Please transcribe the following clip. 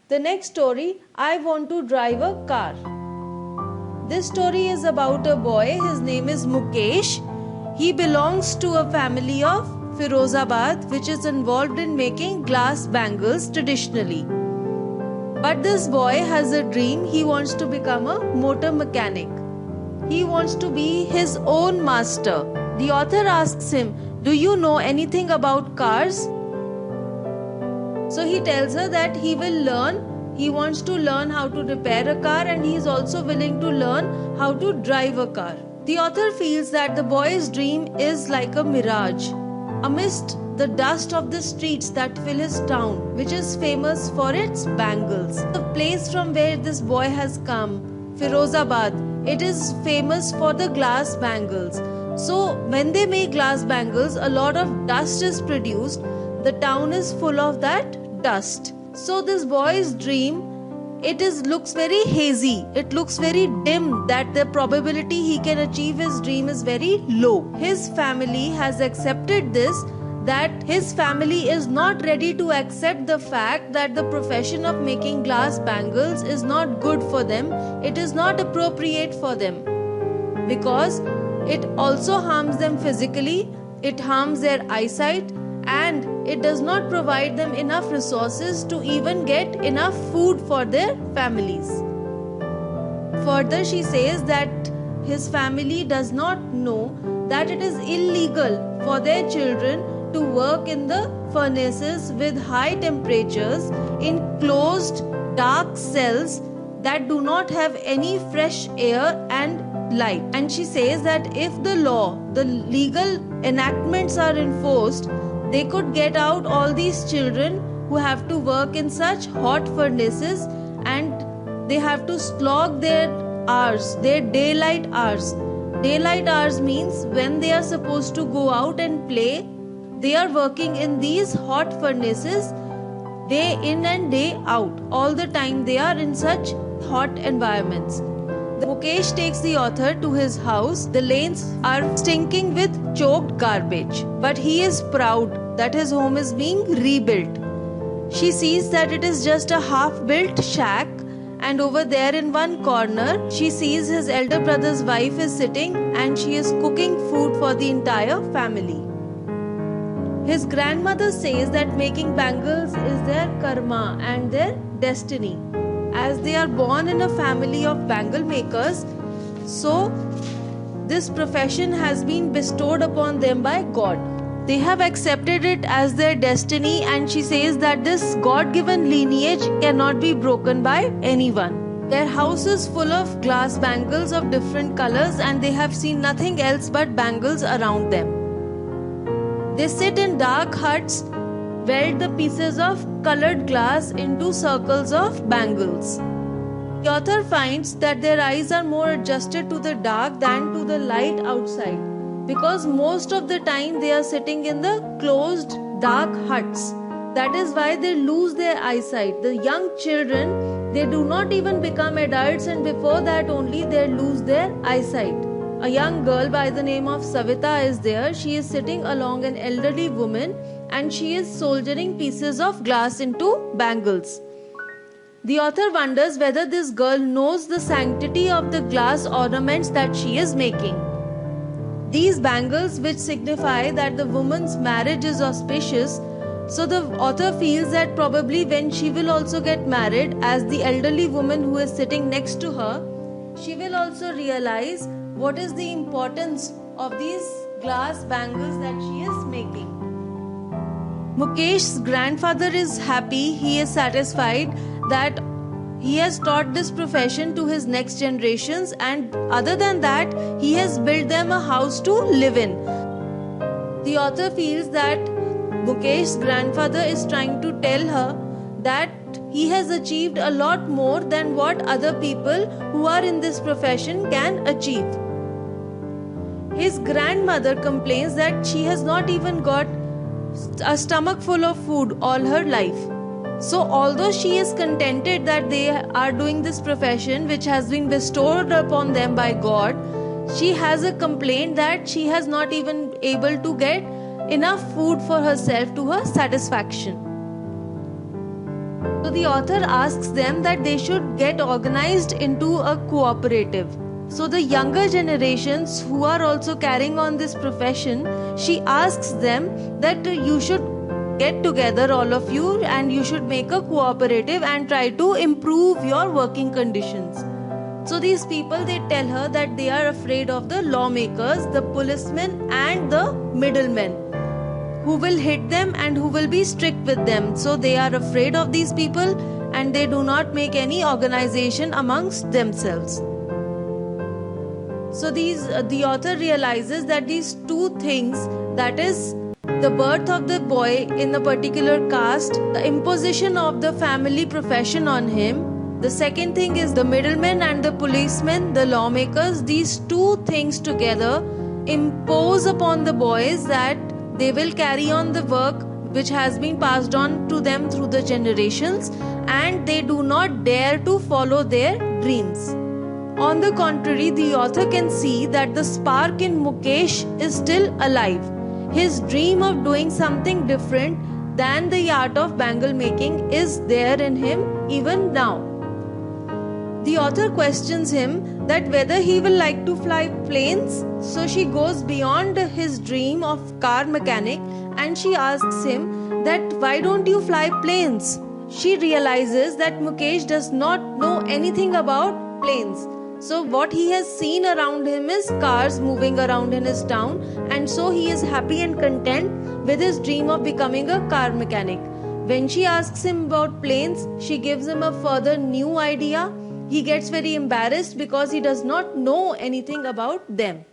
The next story, I want to drive a car. This story is about a boy. His name is Mukesh. He belongs to a family of Firozabad, which is involved in making glass bangles traditionally. But this boy has a dream. He wants to become a motor mechanic. He wants to be his own master. The author asks him, "Do you know anything about cars?" So he tells her that he will learn. He wants to learn how to repair a car, and he is also willing to learn how to drive a car. The author feels that the boy's dream is like a mirage amidst the dust of the streets that fill his town, which is famous for its bangles. The place from where this boy has come, Firozabad, it is famous for the glass bangles. So when they make glass bangles, a lot of dust is produced. The town is full of that dust. So this boy's dream, looks very hazy. It looks very dim, that the probability he can achieve his dream is very low. His family has accepted this, that his family is not ready to accept the fact that the profession of making glass bangles is not good for them. It is not appropriate for them because it also harms them physically, it harms their eyesight, and it does not provide them enough resources to even get enough food for their families. Further, she says that his family does not know that it is illegal for their children to work in the furnaces with high temperatures in closed, dark cells that do not have any fresh air and light. And she says that if the legal enactments are enforced, they could get out all these children who have to work in such hot furnaces, and they have to slog their hours, their daylight hours. Daylight hours means when they are supposed to go out and play, they are working in these hot furnaces day in and day out. All the time they are in such hot environments. Mukesh takes the author to his house. The lanes are stinking with choked garbage, but he is proud that his home is being rebuilt. She sees that it is just a half-built shack, and over there in one corner, she sees his elder brother's wife is sitting and she is cooking food for the entire family. His grandmother says that making bangles is their karma and their destiny. As they are born in a family of bangle makers, so this profession has been bestowed upon them by God. They have accepted it as their destiny, and she says that this God-given lineage cannot be broken by anyone. Their house is full of glass bangles of different colors, and they have seen nothing else but bangles around them. They sit in dark huts, weld the pieces of colored glass into circles of bangles. The author finds that their eyes are more adjusted to the dark than to the light outside, because most of the time they are sitting in the closed dark huts. That is why they lose their eyesight. The young children, they do not even become adults, and before that only they lose their eyesight. A young girl by the name of Savita is there. She is sitting along an elderly woman, and she is soldering pieces of glass into bangles. The author wonders whether this girl knows the sanctity of the glass ornaments that she is making. These bangles, which signify that the woman's marriage is auspicious, so the author feels that probably when she will also get married, as the elderly woman who is sitting next to her, she will also realize what is the importance of these glass bangles that she is making. Mukesh's grandfather is happy. He is satisfied that he has taught this profession to his next generations, and other than that, he has built them a house to live in. The author feels that Mukesh's grandfather is trying to tell her that he has achieved a lot more than what other people who are in this profession can achieve. His grandmother complains that she has not even got a stomach full of food all her life. So although she is contented that they are doing this profession which has been bestowed upon them by God, she has a complaint that she has not even able to get enough food for herself to her satisfaction. So the author asks them that they should get organized into a cooperative. So the younger generations who are also carrying on this profession, she asks them that you should get together, all of you, and you should make a cooperative and try to improve your working conditions. So these people, they tell her that they are afraid of the lawmakers, the policemen and the middlemen who will hit them and who will be strict with them. So they are afraid of these people and they do not make any organization amongst themselves. So the author realizes that these two things, that is the birth of the boy in a particular caste, the imposition of the family profession on him, the second thing is the middlemen and the policemen, the lawmakers, these two things together impose upon the boys that they will carry on the work which has been passed on to them through the generations, and they do not dare to follow their dreams. On the contrary, the author can see that the spark in Mukesh is still alive. His dream of doing something different than the art of bangle making is there in him even now. The author questions him that whether he will like to fly planes. So she goes beyond his dream of car mechanic and she asks him that why don't you fly planes? She realizes that Mukesh does not know anything about planes. So what he has seen around him is cars moving around in his town, and so he is happy and content with his dream of becoming a car mechanic. When she asks him about planes, she gives him a further new idea. He gets very embarrassed because he does not know anything about them.